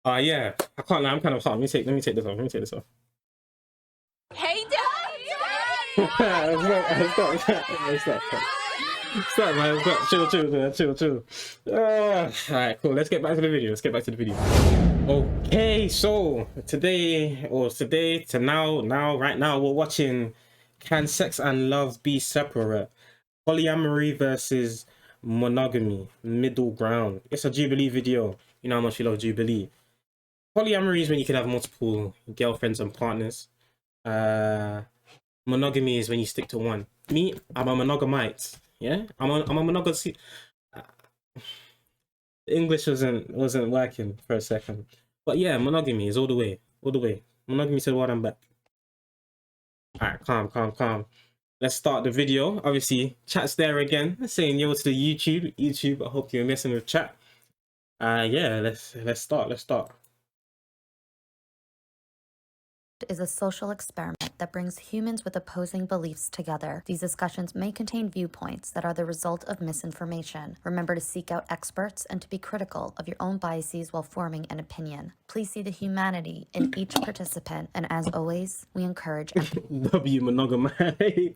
Yeah, I can't lie, I'm kind of hot. Let me take this off. Let me take this off. Hey, Daddy! Stop, man. Stop. Chill. Alright, cool. Let's get back to the video. Okay, so right now, we're watching Can Sex and Love Be Separate? Polyamory versus monogamy, middle ground. It's a Jubilee video. You know how much you love Jubilee. Polyamory is when you can have multiple girlfriends and partners. Monogamy is when you stick to one. Me, I'm a monogamite. Yeah, I'm a monogamous. English wasn't working for a second, but yeah, monogamy is all the way. Monogamy to the world and back. All right, calm. Let's start the video. Obviously, chat's there again, saying yo to the YouTube. I hope you're messing with chat. Yeah, let's start. Is a social experiment that brings humans with opposing beliefs together. These discussions may contain viewpoints that are the result of misinformation. Remember to seek out experts and to be critical of your own biases while forming an opinion. Please see the humanity in each participant, and as always, we encourage W monogamy.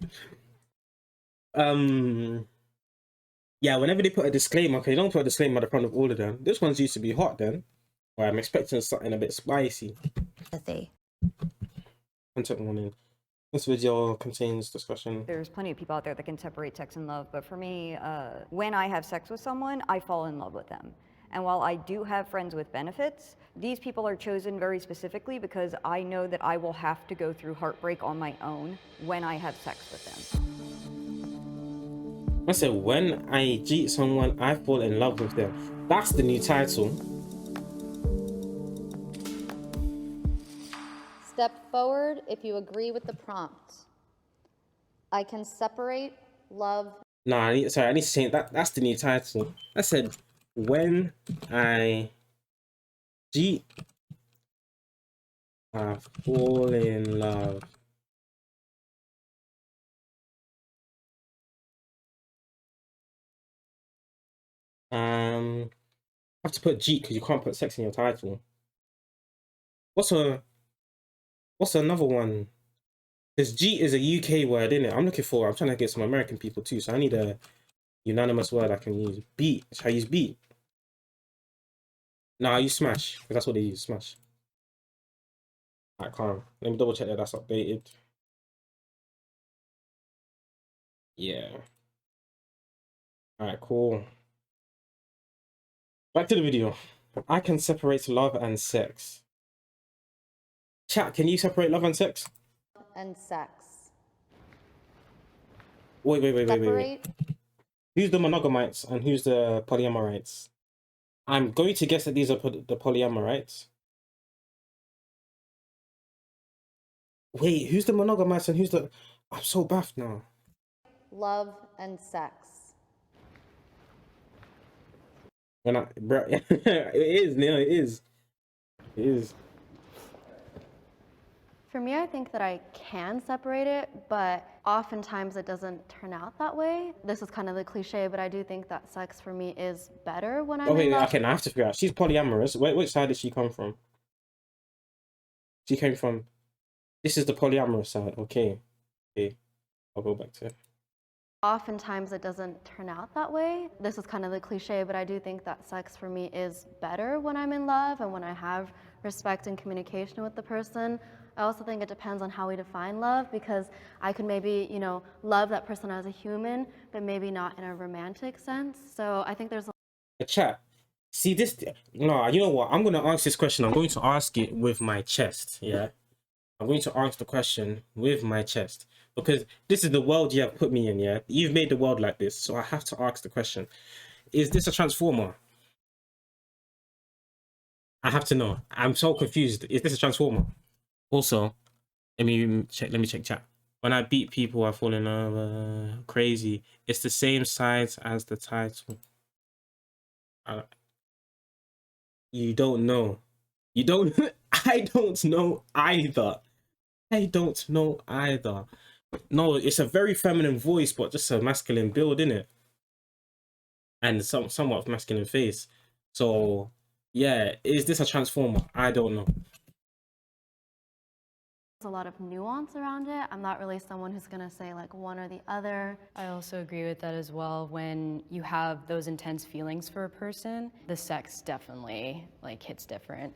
Yeah, whenever they put a disclaimer, okay, don't put a disclaimer at the front of all of them. This one's used to be hot then. Well, I'm expecting something a bit spicy. empathy. Content warning. This video contains discussion. There's plenty of people out there that can separate sex and love, but for me, when I have sex with someone, I fall in love with them. And while I do have friends with benefits, these people are chosen very specifically because I know that I will have to go through heartbreak on my own when I have sex with them. I said, when I cheat someone, I fall in love with them. That's the new title. Step forward if you agree with the prompt. I can separate love. Nah, I need to change that. That's the new title. I said, when I cheat, I fall in love. I have to put cheat because you can't put sex in your title. What's another one? Because cheat is a UK word, isn't it? I'm trying to get some American people too, so I need a unanimous word I can use. Beat. Shall I use beat? Nah, I use smash, because that's what they use, smash. Alright, calm. Let me double check that that's updated. Yeah. Alright, cool. Back to the video. I can separate love and sex. Chat, can you separate love and sex? And sex. Wait. Who's the monogamites and who's the polyamorites? I'm going to guess that these are the polyamorites. Wait, who's the monogamites and who's the... I'm so baffed now. Love and sex. Bro, it is, Neil, it is. For me, I think that I can separate it, but oftentimes it doesn't turn out that way. This is kind of the cliche, but I do think that sex for me is better when I'm in love. Okay, now I have to figure out. She's polyamorous. Which side did she come from? She came from... This is the polyamorous side. Okay. I'll go back to it. Oftentimes it doesn't turn out that way. This is kind of the cliche, but I do think that sex for me is better when I'm in love and when I have respect and communication with the person. I also think it depends on how we define love, because I could maybe, love that person as a human, but maybe not in a romantic sense. So I think there's a chat. See this? No, you know what? I'm going to ask this question. I'm going to ask it with my chest. Yeah. I'm going to ask the question with my chest, because this is the world you have put me in. Yeah. You've made the world like this. So I have to ask the question. Is this a transformer? I have to know. I'm so confused. Is this a transformer? Also, let me check chat. When I beat people, I fall in love. Crazy. It's the same size as the title. You don't know. You don't. I don't know either. No, it's a very feminine voice, but just a masculine build, innit? And somewhat masculine face. So Yeah, is this a transformer? I don't know. There's a lot of nuance around it. I'm not really someone who's gonna say like one or the other. I also agree with that as well. When you have those intense feelings for a person, the sex definitely like hits different.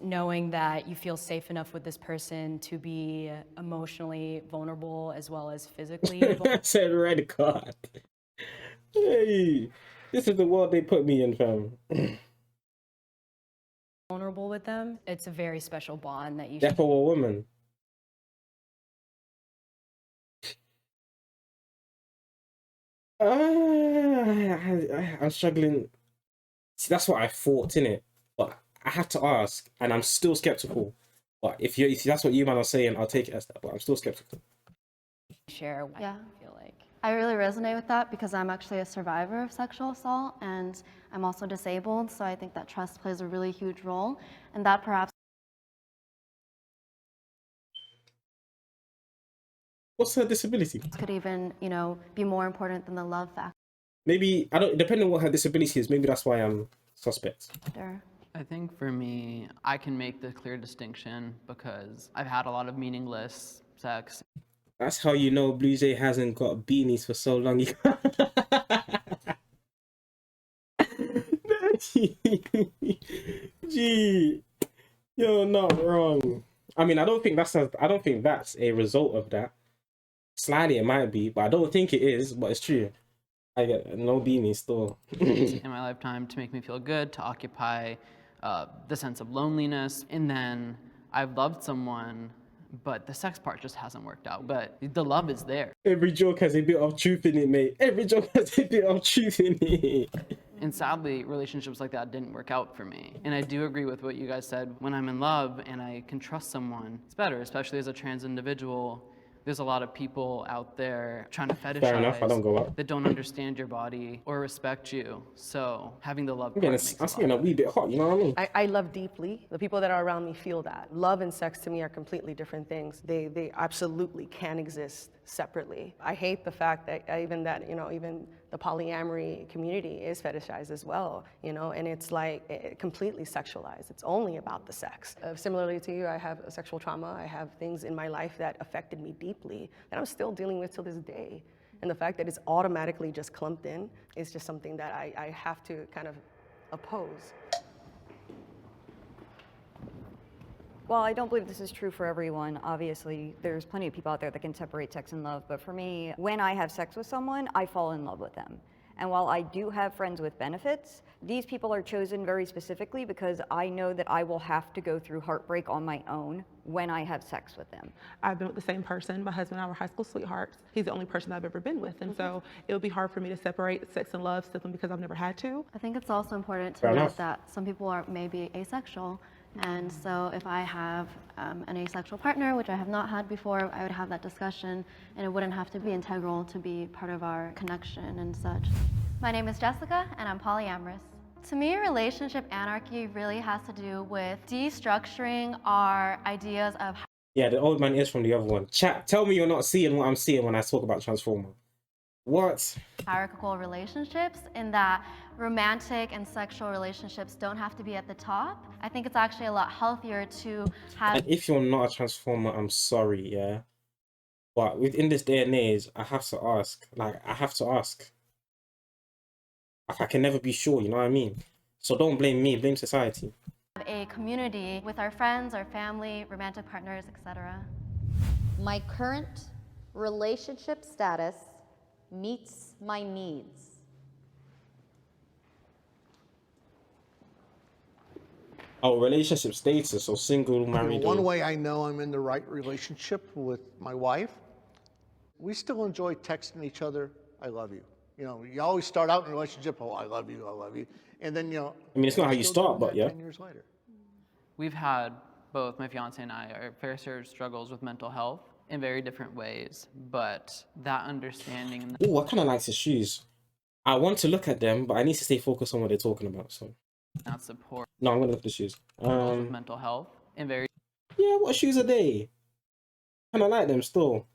Knowing that you feel safe enough with this person to be emotionally vulnerable as well as physically I said red card. Hey, this is the world they put me in, fam. vulnerable with them, it's a very special bond that you Death of a woman. I'm struggling. See, that's what I thought, innit? But I have to ask, and I'm still skeptical. But if that's what you man are saying, I'll take it as that. But I'm still skeptical. share. Yeah. I feel like. I really resonate with that because I'm actually a survivor of sexual assault and I'm also disabled, so I think that trust plays a really huge role, and that perhaps What's her disability? could even, you know, be more important than the love Maybe I don't. Depending on what her disability is, maybe that's why I'm suspect. factor. I think for me, I can make the clear distinction because I've had a lot of meaningless sex. That's how you know Blue Jay hasn't got beanies for so long. Gee, you're not wrong. I mean, I don't think that's a result of that. Slightly, it might be, but I don't think it is. But it's true. I get no beanies still. In my lifetime to make me feel good, to occupy the sense of loneliness. And then I've loved someone, but the sex part just hasn't worked out. But the love is there. Every joke has a bit of truth in it, mate. Every joke has a bit of truth in it. And sadly, relationships like that didn't work out for me. And I do agree with what you guys said. When I'm in love and I can trust someone, it's better, especially as a trans individual. There's a lot of people out there trying to fetishize Fair enough, I don't go out. that don't understand your body or respect you. So having the love I'm part makes getting a wee bit hot, you know what I mean? I love deeply. The people that are around me feel that. Love and sex to me are completely different things. They absolutely can exist separately. I hate the fact that even the polyamory community is fetishized as well, you know, and it's like completely sexualized. It's only about the sex. Similarly to you, I have a sexual trauma. I have things in my life that affected me deeply that I'm still dealing with till this day. And the fact that it's automatically just clumped in is just something that I have to kind of oppose. Well, I don't believe this is true for everyone. Obviously, there's plenty of people out there that can separate sex and love. But for me, when I have sex with someone, I fall in love with them. And while I do have friends with benefits, these people are chosen very specifically because I know that I will have to go through heartbreak on my own when I have sex with them. I've been with the same person. My husband and I were high school sweethearts. He's the only person I've ever been with. And so it would be hard for me to separate sex and love simply because I've never had to. I think it's also important to Fair note enough. that some people are maybe asexual. And so if I have an asexual partner, which I have not had before, I would have that discussion and it wouldn't have to be integral to be part of our connection and such. My name is Jessica and I'm polyamorous. To me, relationship anarchy really has to do with destructuring our ideas of Yeah, the old man is from the other one. Chat, tell me you're not seeing what I'm seeing when I talk about Transformer. What? hierarchical relationships, in that romantic and sexual relationships don't have to be at the top. I think it's actually a lot healthier to have And if you're not a Transformer, I'm sorry, yeah? But within this day and age, I have to ask. Like, I have to ask. Like, I can never be sure, you know what I mean? So don't blame me, blame society. a community with our friends, our family, romantic partners, etc. My current relationship status meets my needs. Oh, relationship status, or single, married, One or... way I know I'm in the right relationship with my wife, we still enjoy texting each other, I love you. You know, you always start out in a relationship, oh, I love you, I love you. And then, you know, I mean, it's not how you still start, doing but that yeah. 10 years later. We've had, both my fiance and I, our fair share of struggles with mental health in very different ways, but that understanding and Oh, I kind of like his shoes. I want to look at them, but I need to stay focused on what they're talking about, so... that support No, I'm gonna look at the shoes. with mental health in very Yeah, what shoes are they? Kind of like them still.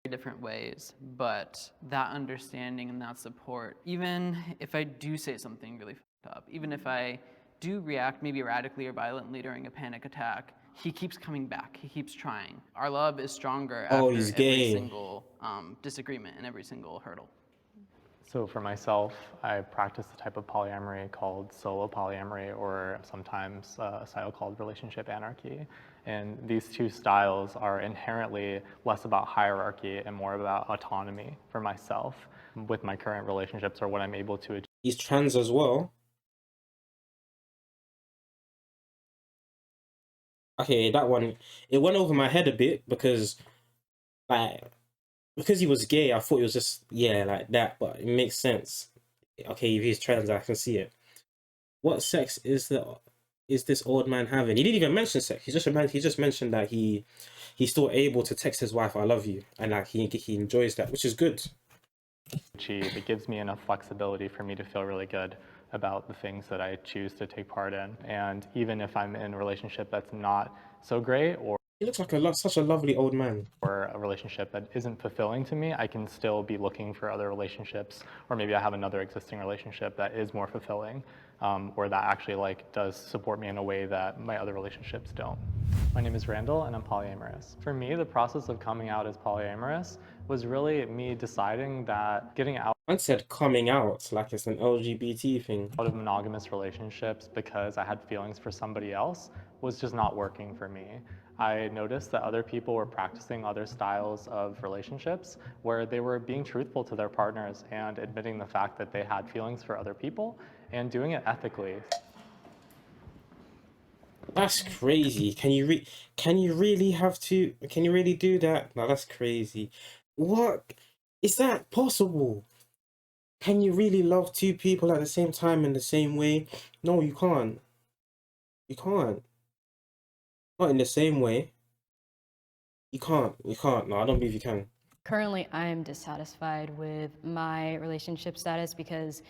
different ways, but that understanding and that support, even if I do say something really fucked up, even if I do react maybe erratically or violently during a panic attack, he keeps coming back. He keeps trying. Our love is stronger Oh, after he's every gay. single disagreement and every single hurdle. So for myself, I practice the type of polyamory called solo polyamory, or sometimes a style called relationship anarchy. And these two styles are inherently less about hierarchy and more about autonomy for myself with my current relationships, or what I'm able to achieve. He's trans as well. Okay, that one, it went over my head a bit because, like, because he was gay, I thought it was just, yeah, like that, but it makes sense. Okay, if he's trans, I can see it. What sex is this old man having? He didn't even mention sex. He just mentioned that he's still able to text his wife, "I love you," and like he enjoys that, which is good. It gives me enough flexibility for me to feel really good about the things that I choose to take part in. And even if I'm in a relationship that's not so great, or He looks like such a lovely old man. Or a relationship that isn't fulfilling to me, I can still be looking for other relationships, or maybe I have another existing relationship that is more fulfilling, or that actually like does support me in a way that my other relationships don't. My name is Randall and I'm polyamorous. For me, the process of coming out as polyamorous was really me deciding that getting out I said coming out like it's an LGBT thing. Out of monogamous relationships because I had feelings for somebody else was just not working for me. I noticed that other people were practicing other styles of relationships where they were being truthful to their partners and admitting the fact that they had feelings for other people and doing it ethically. That's crazy. Can you really do that? No, that's crazy. What? Is that possible? Can you really love two people at the same time in the same way? No, you can't. You can't. Not in the same way. You can't. You can't. No, I don't believe you can. Currently, I am dissatisfied with my relationship status because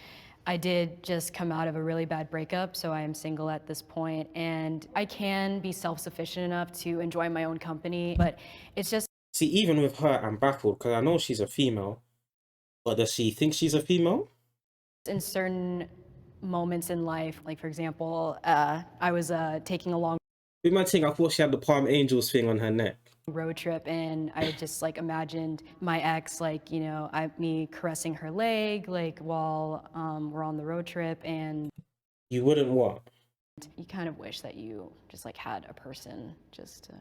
I did just come out of a really bad breakup, so I am single at this point, and I can be self-sufficient enough to enjoy my own company, but it's just... See, even with her, I'm baffled because I know she's a female, but does she think she's a female? In certain moments in life, like for example, I was taking a long You might think I thought she had the Palm Angels thing on her neck. road trip, and I just like imagined my ex, like, you know, me caressing her leg, like while we're on the road trip, and You wouldn't what? you kind of wish that you just like had a person just to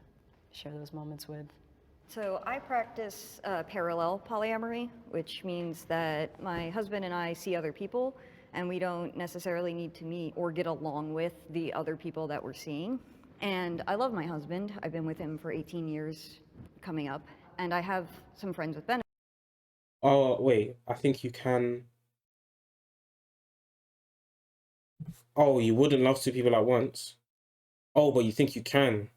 share those moments with. So I practice parallel polyamory, which means that my husband and I see other people, and we don't necessarily need to meet or get along with the other people that we're seeing. And I love my husband. I've been with him for 18 years coming up, and I have some friends with benefits. Oh, wait, I think you can. Oh, you wouldn't love two people at once. Oh, but you think you can.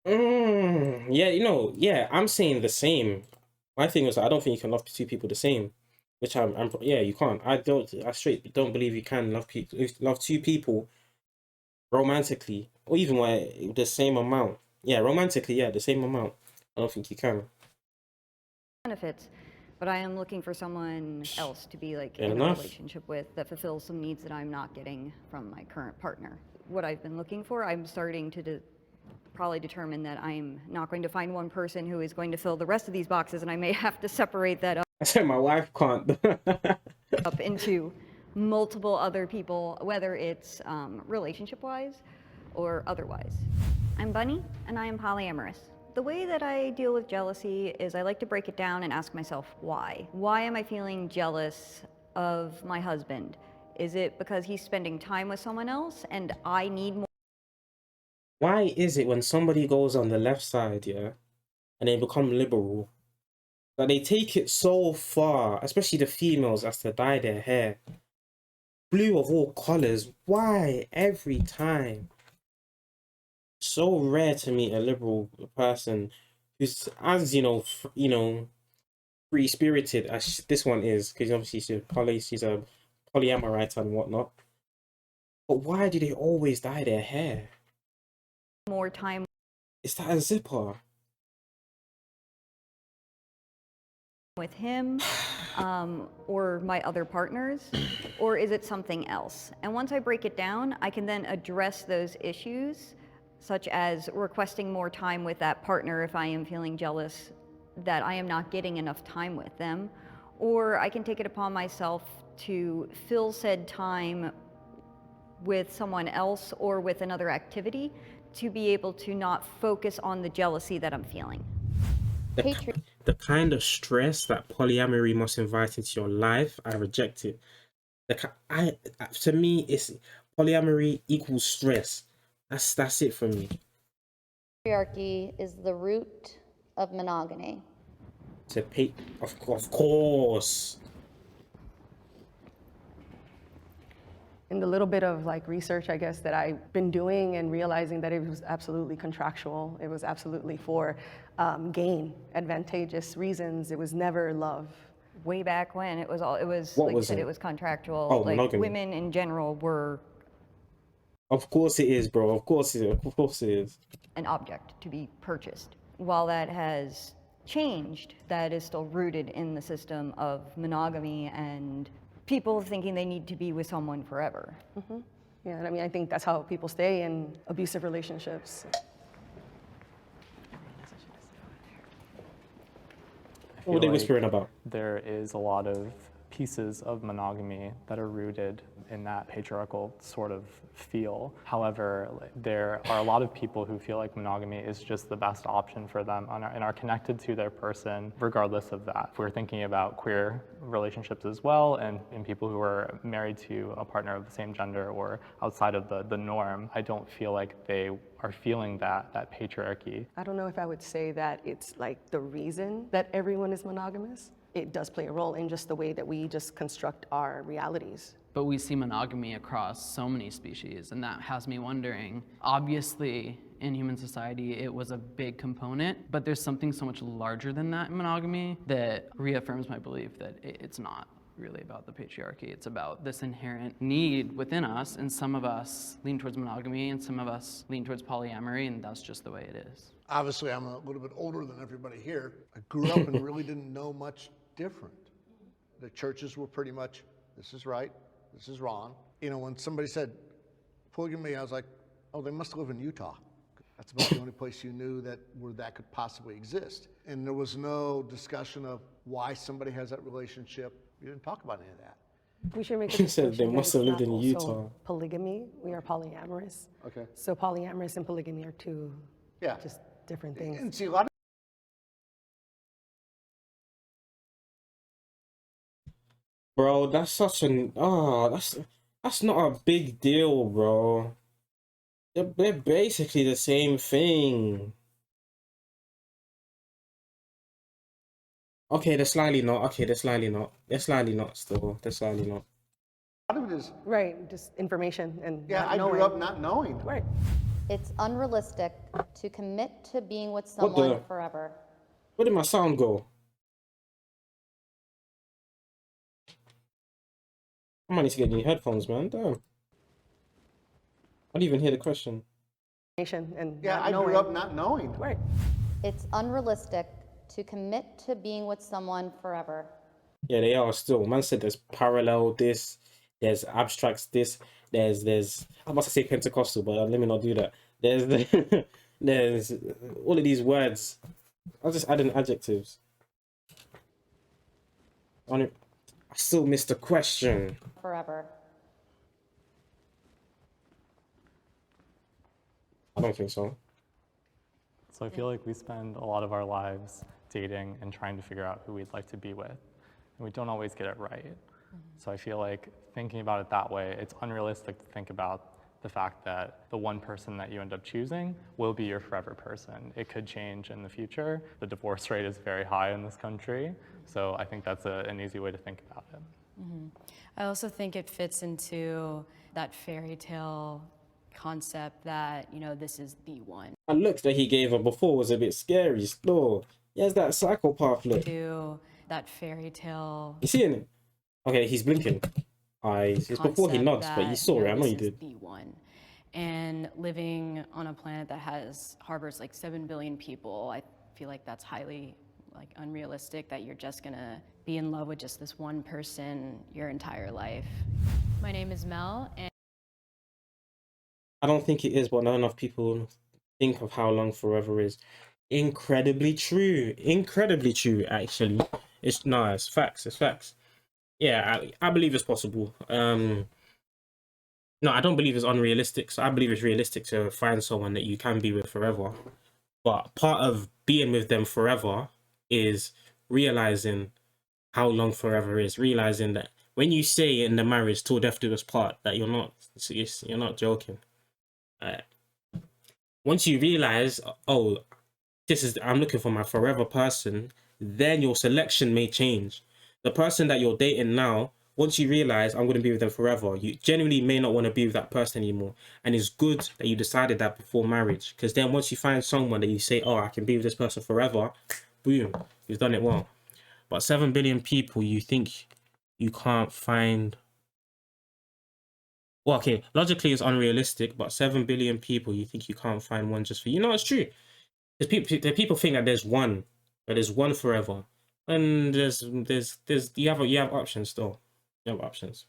Yeah, yeah, I'm saying the same. My thing was I don't think you can love two people the same, which yeah, you can't. I straight don't believe you can love two people romantically, or even where the same amount. Yeah, romantically, yeah, the same amount. I don't think you can. Benefits, but I am looking for someone else to be like Fair in enough. a relationship with that fulfills some needs that I'm not getting from my current partner. What I've been looking for, I'm starting to probably determine that I'm not going to find one person who is going to fill the rest of these boxes, and I may have to separate that up. I said my wife can't. Up into multiple other people, whether it's relationship-wise or otherwise. I'm Bunny, and I am polyamorous. The way that I deal with jealousy is I like to break it down and ask myself, why? Why am I feeling jealous of my husband? Is it because he's spending time with someone else and I need more? Why is it when somebody goes on the left side, yeah, and they become liberal, that they take it so far, especially the females, as to dye their hair blue of all colors? Why every time? So rare to meet a liberal person who's as free spirited as this one is, because obviously she's a polyamorite and whatnot. But why do they always dye their hair? More time Is that a zipper? with him or my other partners, or is it something else? And once I break it down, I can then address those issues, such as requesting more time with that partner if I am feeling jealous that I am not getting enough time with them, or I can take it upon myself to fill said time with someone else or with another activity to be able to not focus on the jealousy that I'm feeling. The kind of stress that polyamory must invite into your life, I reject it. To me, it's polyamory equals stress. That's it for me. Patriarchy is the root of monogamy. Of course. In the little bit of like research, I guess, that I've been doing and realizing that it was absolutely contractual. It was absolutely for gain, advantageous reasons. It was never love. Way back when it was like you said, it was contractual. Oh, like monogamy. women in general were Of course it is, bro. Of course it is. Of course it is. an object to be purchased. While that has changed, that is still rooted in the system of monogamy and people thinking they need to be with someone forever. Yeah, and I mean, I think that's how people stay in abusive relationships. What were they whispering about? There is a lot of pieces of monogamy that are rooted in that patriarchal sort of feel. However, there are a lot of people who feel like monogamy is just the best option for them and are connected to their person regardless of that. If we're thinking about queer relationships as well and people who are married to a partner of the same gender or outside of the norm, I don't feel like they are feeling that patriarchy. I don't know if I would say that it's like the reason that everyone is monogamous. It does play a role in just the way that we just construct our realities. But we see monogamy across so many species, and that has me wondering, obviously in human society it was a big component, but there's something so much larger than that in monogamy that reaffirms my belief that it's not really about the patriarchy. It's about this inherent need within us, and some of us lean towards monogamy and some of us lean towards polyamory, and that's just the way it is. Obviously, I'm a little bit older than everybody here. I grew up and really didn't know much different. The churches were pretty much, this is right, this is wrong. You know, when somebody said polygamy, I was like, oh, they must live in Utah. That's about the only place you knew that where that could possibly exist. And there was no discussion of why somebody has that relationship. You didn't talk about any of that. We should make a She said distinction they that must have it's lived not in also Utah. polygamy, we are polyamorous. Okay. So polyamorous and polygamy are two Yeah. just different things. And see, a lot of Bro, that's such an that's not a big deal, bro. They're basically the same thing. Okay, they're slightly not. Okay, they're slightly not. They're slightly not still. They're slightly not. a lot of it is, Right, just information and yeah, not I knowing. grew up not knowing. Right. It's unrealistic to commit to being with What someone the- forever. Where did my sound go? I might need to get new headphones, man. Damn. I didn't even hear the question. Information and Yeah, not I knowing. grew up not knowing. Right. It's unrealistic to commit to being with someone forever. Yeah, they are still. Man said there's parallel this, there's abstracts this, there's I must say Pentecostal, but let me not do that. There's all of these words. I'll just add in adjectives. I still missed the question. Forever. I don't think so. So I feel like we spend a lot of our lives dating and trying to figure out who we'd like to be with, and we don't always get it right. So I feel like thinking about it that way, it's unrealistic to think about the fact that the one person that you end up choosing will be your forever person. It could change in the future. The divorce rate is very high in this country, so I think that's an easy way to think about it. I also think it fits into that fairy tale concept that, you know, this is the one. The look that he gave her before was a bit scary still. He has that psychopath look. To that fairy tale. You seeing it? Okay, he's blinking. It's before he concept nods, but that, you saw it. I know you this is did. the one. And living on a planet that harbors like 7 billion people, I feel like that's highly like unrealistic that you're just gonna be in love with just this one person your entire life. My name is Mel, and I don't think it is, but not enough people think of how long forever is. Incredibly true. Incredibly true, actually. It's facts. It's facts. Yeah, I believe it's possible. No, I don't believe it's unrealistic. So I believe it's realistic to find someone that you can be with forever. But part of being with them forever is realizing how long forever is. Realizing that when you say in the marriage till death do us part, that you're not joking. Once you realize, oh, I'm looking for my forever person, then your selection may change. The person that you're dating now, once you realize I'm going to be with them forever, you genuinely may not want to be with that person anymore. And it's good that you decided that before marriage, because then once you find someone that you say, oh, I can be with this person forever, boom, you've done it well. But 7 billion people, you think you can't find... Well, okay, logically it's unrealistic, but 7 billion people, you think you can't find one just for you. No, it's true. People think that there's one forever, and you have options still. You have options.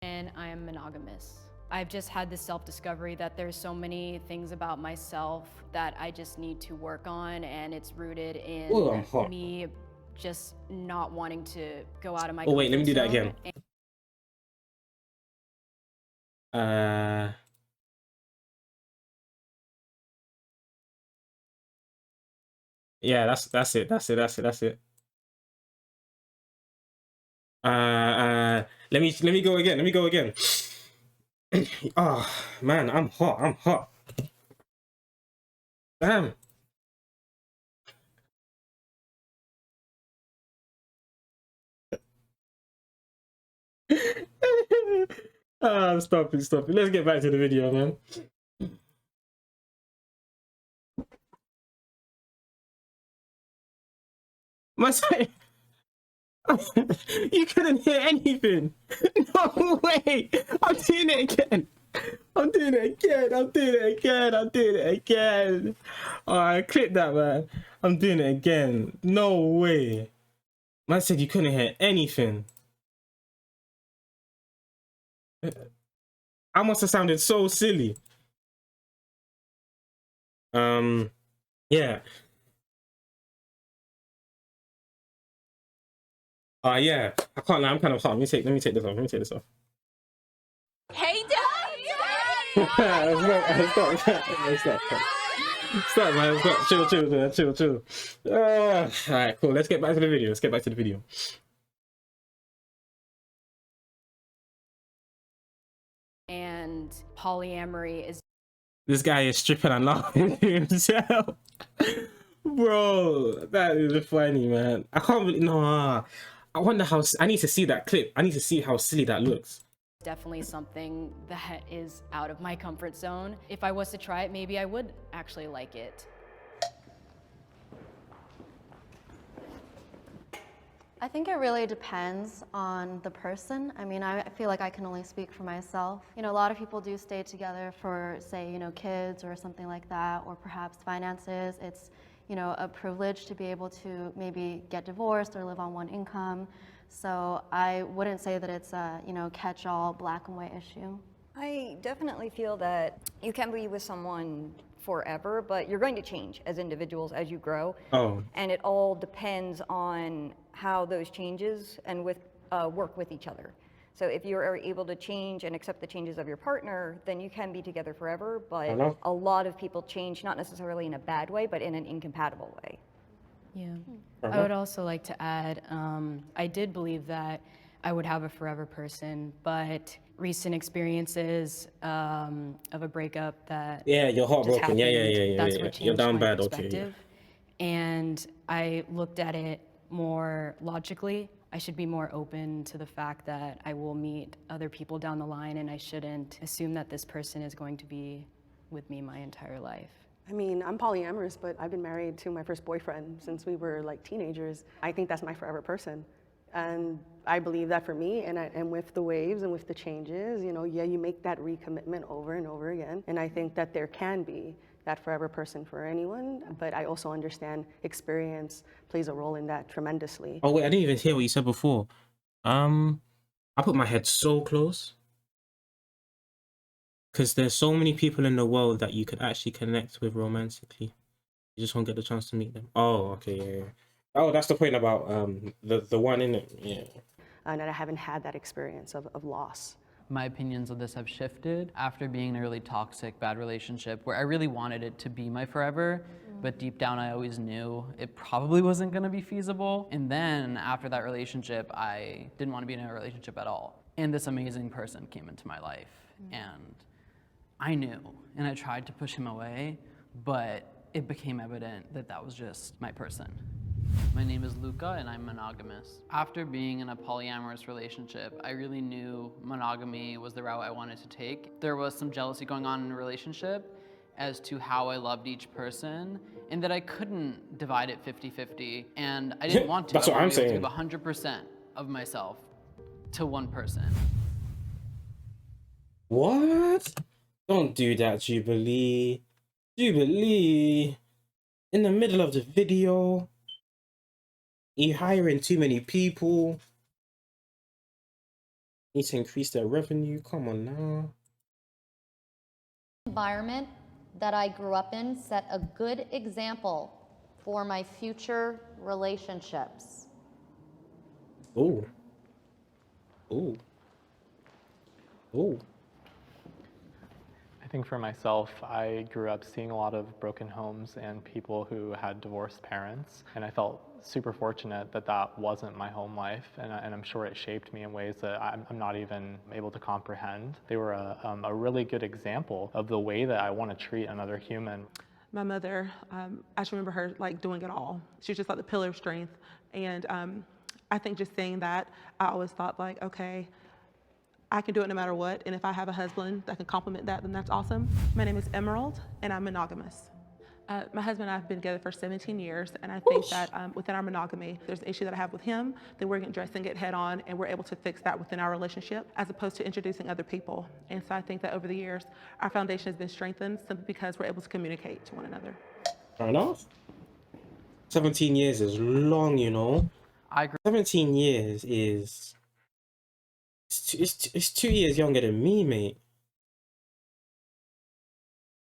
and I am monogamous. I've just had this self-discovery that there's so many things about myself that I just need to work on, and it's rooted in Ooh, I'm hot. me just not wanting to go out of my Oh wait, let me do that comfort again. zone. Yeah, that's it. Let me go again. Let me go again. Oh man, I'm hot. Damn. Stop it. Let's get back to the video, man. My side. You couldn't hear anything. No way. I'm doing it again. Alright, clip that, man. I'm doing it again. No way. Man said you couldn't hear anything. I must have sounded so silly. Yeah. Yeah. I can't lie, I'm kind of hot. Let me take this off. Hey, Dad! Stop, man. Chill. Alright, cool. Let's get back to the video. And polyamory is... This guy is stripping and laughing to himself. Bro, that is funny, man. I can't really... No. I wonder how... I need to see that clip. I need to see how silly that looks. definitely something that is out of my comfort zone. If I was to try it, maybe I would actually like it. I think it really depends on the person. I mean, I feel like I can only speak for myself. You know, a lot of people do stay together for, say, you know, kids or something like that, or perhaps finances. It's, you know, a privilege to be able to maybe get divorced or live on one income. So I wouldn't say that it's a, you know, catch-all black and white issue. I definitely feel that you can be with someone forever, but you're going to change as individuals as you grow. Oh. And it all depends on how those changes and work with each other. So if you are able to change and accept the changes of your partner, then you can be together forever, but a lot of people change, not necessarily in a bad way, but in an incompatible way. Yeah. I would also like to add, I did believe that I would have a forever person, but recent experiences of a breakup that you're heartbroken. That's what changed You're down my bad. perspective. And I looked at it more logically. I should be more open to the fact that I will meet other people down the line, and I shouldn't assume that this person is going to be with me my entire life. I mean, I'm polyamorous, but I've been married to my first boyfriend since we were like teenagers. I think that's my forever person. And I believe that for me, and with the waves and with the changes, you know, you make that recommitment over and over again. And I think that there can be that forever person for anyone, but I also understand experience plays a role in that tremendously. Oh wait, I didn't even hear what you said before. I put my head so close because there's so many people in the world that you could actually connect with romantically. You just won't get the chance to meet them. Oh, okay, yeah. Oh, that's the point about the one in it. Yeah. And I haven't had that experience of loss. My opinions of this have shifted after being in a really toxic, bad relationship where I really wanted it to be my forever, but deep down I always knew it probably wasn't gonna be feasible. And then after that relationship, I didn't want to be in a relationship at all. And this amazing person came into my life, and I knew, and I tried to push him away, but it became evident that that was just my person. My name is Luca and I'm monogamous. After being in a polyamorous relationship, I really knew monogamy was the route I wanted to take. There was some jealousy going on in the relationship as to how I loved each person, and that I couldn't divide it 50-50, and I didn't want to. That's what I'm I saying. wanted to give 100% of myself to one person. What? Don't do that, Jubilee. Jubilee. In the middle of the video. You hiring too many people. Need to increase their revenue. Come on now. Environment that I grew up in set a good example for my future relationships. Oh. Oh. Oh. I think for myself, I grew up seeing a lot of broken homes and people who had divorced parents, and I felt super fortunate that that wasn't my home life, and I'm sure it shaped me in ways that I'm not even able to comprehend. They were a really good example of the way that I want to treat another human. My mother, I just remember her like doing it all. She was just like the pillar of strength, and I think just saying that, I always thought like, okay, I can do it no matter what, and if I have a husband that can complement that, then that's awesome. My name is Emerald, and I'm monogamous. My husband and I have been together for 17 years, and I think that within our monogamy, there's an issue that I have with him, then we're addressing it head on, and we're able to fix that within our relationship, as opposed to introducing other people. And so I think that over the years, our foundation has been strengthened simply because we're able to communicate to one another. Fair enough. 17 years is long, you know. 17 years is... It's 2 years younger than me, mate.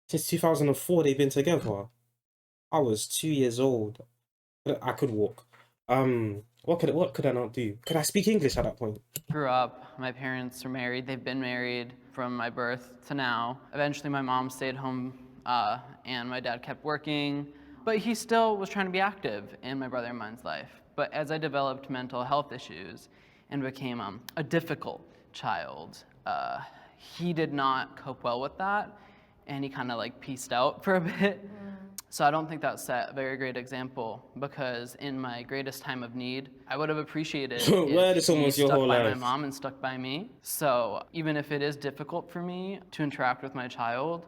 Since 2004, they've been together. I was 2 years old. I could walk. What could I not do? Could I speak English at that point? Grew up, my parents are married. They've been married from my birth to now. Eventually, my mom stayed home, and my dad kept working, but he still was trying to be active in my brother and mine's life. But as I developed mental health issues and became a difficult child, he did not cope well with that, and he kind of like pieced out for a bit. So I don't think that set a very great example, because in my greatest time of need, I would have appreciated if he stuck by my mom and stuck by me. So even if it is difficult for me to interact with my child,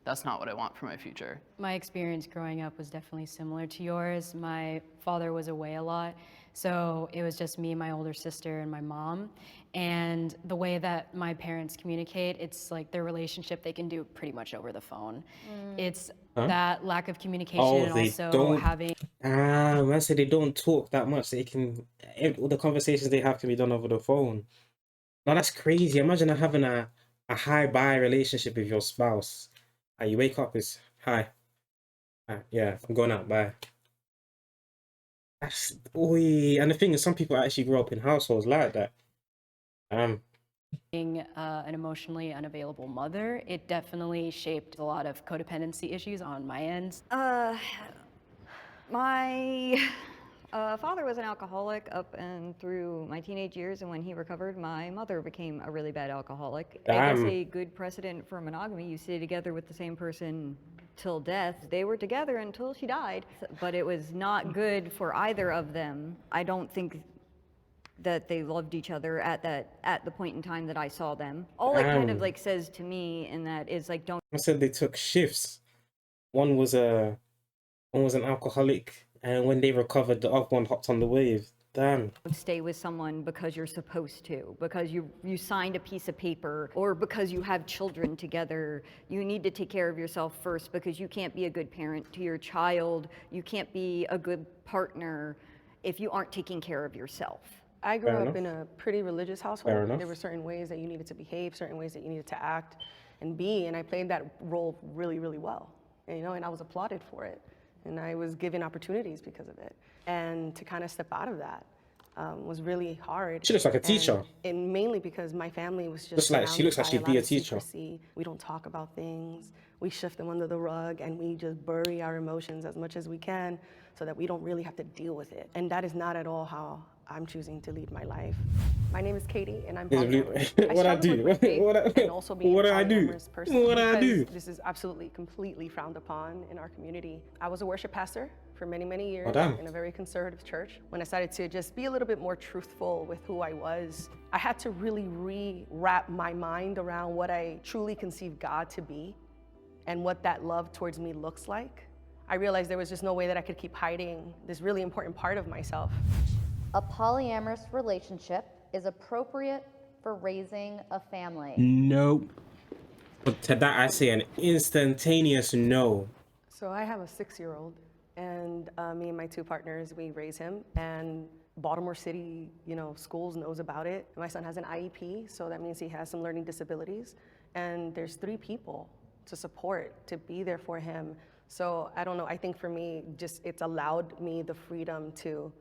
that's not what I want for my future. My experience growing up was definitely similar to yours. My father was away a lot, so it was just me, my older sister, and my mom. And the way that my parents communicate, it's like their relationship they can do pretty much over the phone. It's that lack of communication, and also having... I said they don't talk that much. They can... all the conversations they have can be done over the phone. Now that's crazy. Imagine having a hi-bye relationship with your spouse. You wake up, it's hi. Yeah, I'm going out, bye. That's... and the thing is, some people actually grow up in households like that. Being an emotionally unavailable mother, it definitely shaped a lot of codependency issues on my end. My father was an alcoholic up and through my teenage years, and when he recovered, my mother became a really bad alcoholic. I guess a good precedent for monogamy, you stay together with the same person till death. They were together until she died, but it was not good for either of them. I don't think that they loved each other at the point in time that I saw them. All it kind of like says to me in that is like, don't... I said they took shifts. One was an alcoholic, and when they recovered, the other one hopped on the wave. Damn. stay with someone because you're supposed to, because you signed a piece of paper, or because you have children together. You need to take care of yourself first, because you can't be a good parent to your child. You can't be a good partner if you aren't taking care of yourself. I grew Fair up enough. in a pretty religious Fair household. enough. There were certain ways that you needed to behave, certain ways that you needed to act and be, and I played that role really, really well. And, you know, and I was applauded for it, and I was given opportunities because of it. And to kind of step out of that was really hard. She looks like a teacher. And mainly because my family was just Looks like she looks like surrounded she'd by be a lot of teacher. secrecy. We don't talk about things. We shift them under the rug, and we just bury our emotions as much as we can so that we don't really have to deal with it. And that is not at all how I'm choosing to lead my life. My name is Katie, and I'm polyamorous. What I do? struggle with faith What I- and also being what a I do? polyamorous person What I do? because this is absolutely, completely frowned upon in our community. I was a worship pastor for many, many years Oh, damn. in a very conservative church. When I decided to just be a little bit more truthful with who I was, I had to really re-wrap my mind around what I truly conceived God to be and what that love towards me looks like. I realized there was just no way that I could keep hiding this really important part of myself. A polyamorous relationship is appropriate for raising a family. No. But to that I say an instantaneous no. So I have a 6-year-old, and me and my 2 partners, we raise him, and Baltimore City, you know, schools knows about it. My son has an IEP, so that means he has some learning disabilities, and there's 3 people to support, to be there for him. So I don't know, I think for me, just it's allowed me the freedom to,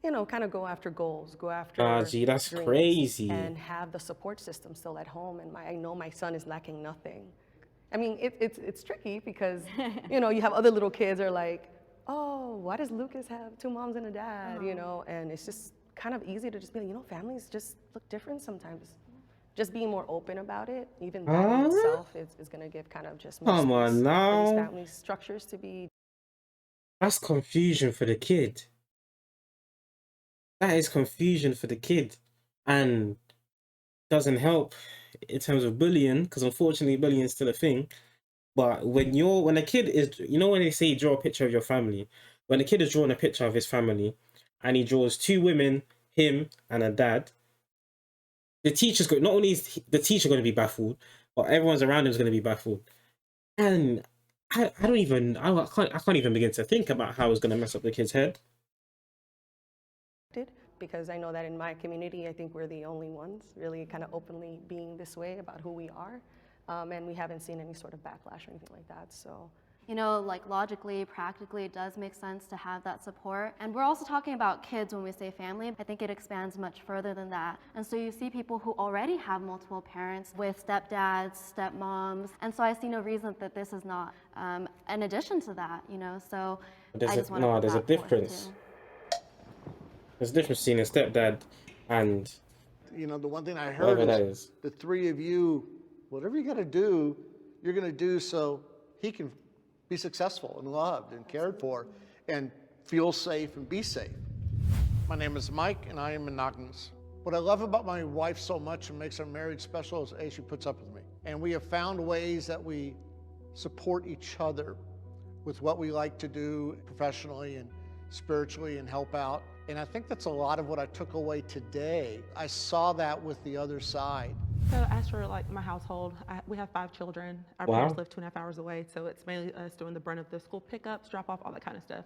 you know, kind of go after goals, go after Gee, that's dreams, crazy. and have the support system still at home. And I know my son is lacking nothing. I mean, it's tricky because, you know, you have other little kids are like, oh, why does Lucas have 2 moms and a dad, you know? And it's just kind of easy to just be like, you know, families just look different sometimes. Just being more open about it, even that in itself is going to give kind of just more Come on space for now. these family structures to be. That's confusion for the kid. That is confusion for the kid. And doesn't help in terms of bullying, because unfortunately bullying is still a thing. But when a kid is, you know, when they say draw a picture of your family, when a kid is drawing a picture of his family and he draws 2 women, him and a dad, the teacher's not only is the teacher going to be baffled, but everyone's around him is going to be baffled. And I can't even begin to think about how it's going to mess up the kid's head. Because I know that in my community, I think we're the only ones really kind of openly being this way about who we are. And we haven't seen any sort of backlash or anything like that, so. You know, like logically, practically, it does make sense to have that support. And we're also talking about kids when we say family. I think it expands much further than that. And so you see people who already have multiple parents with stepdads, stepmoms. And so I see no reason that this is not an addition to that, you know, so I just want to there's a difference. There's a difference between a stepdad and, You know, the one thing I whatever heard that is is. the 3 of you, whatever you got to do, you're going to do so he can be successful and loved and cared for and feel safe and be safe. My name is Mike, and I am monogamous. What I love about my wife so much and makes our marriage special is A, she puts up with me. And we have found ways that we support each other with what we like to do professionally and spiritually and help out. And I think that's a lot of what I took away today. I saw that with the other side. So as for like my household, we have 5 children. Our parents live 2.5 hours away, so it's mainly us doing the brunt of the school pickups, drop off, all that kind of stuff.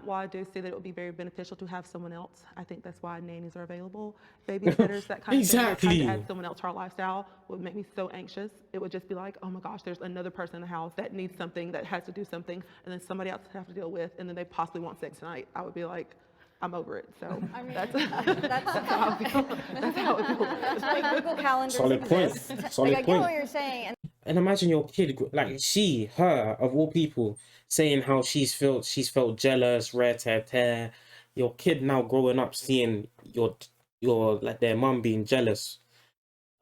While I do see that it would be very beneficial to have someone else, I think that's why nannies are available. Babysitters, that kind of thing. Exactly. Trying to add someone else to our lifestyle would make me so anxious. It would just be like, oh my gosh, there's another person in the house that needs something, that has to do something, and then somebody else have to deal with, and then they possibly want sex tonight. I would be like, I'm over it. So I mean, that's that's how I feel. That's how it feels. like Google Calendars Solid point. exist. Solid Like, I get point. what you're saying. And imagine your kid, like her of all people, saying how she's felt jealous, tear. Your kid now growing up seeing your like their mum being jealous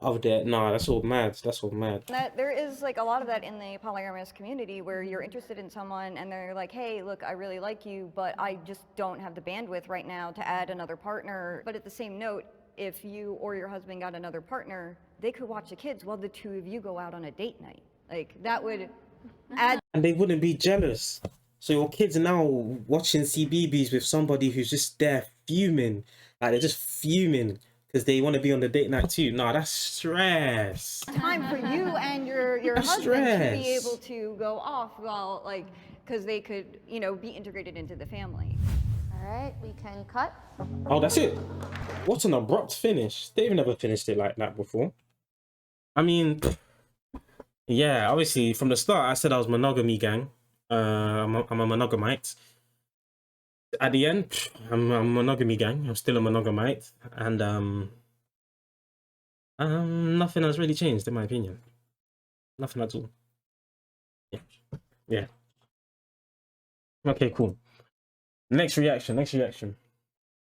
of their. Nah, that's all mad. That's all mad. That there is like a lot of that in the polyamorous community where you're interested in someone and they're like, hey, look, I really like you, but I just don't have the bandwidth right now to add another partner. But at the same note, if you or your husband got another partner, they could watch the kids while the 2 of you go out on a date night. Like that would add. And they wouldn't be jealous. So your kids now watching CBBS with somebody who's just there fuming. Like they're just fuming because they want to be on the date night too. Nah, that's stress. Time for you and your That's husband to be stress. able to go off while like, because they could, you know, be integrated into the family. All right, we can cut. Oh, that's it. What an abrupt finish. They've never finished it like that before. I mean, yeah, obviously from the start I said I was monogamy gang. I'm a monogamite. At the end, I'm a monogamy gang. I'm still a monogamite, and nothing has really changed in my opinion. Nothing at all. Yeah. Yeah. Okay, cool. Next reaction.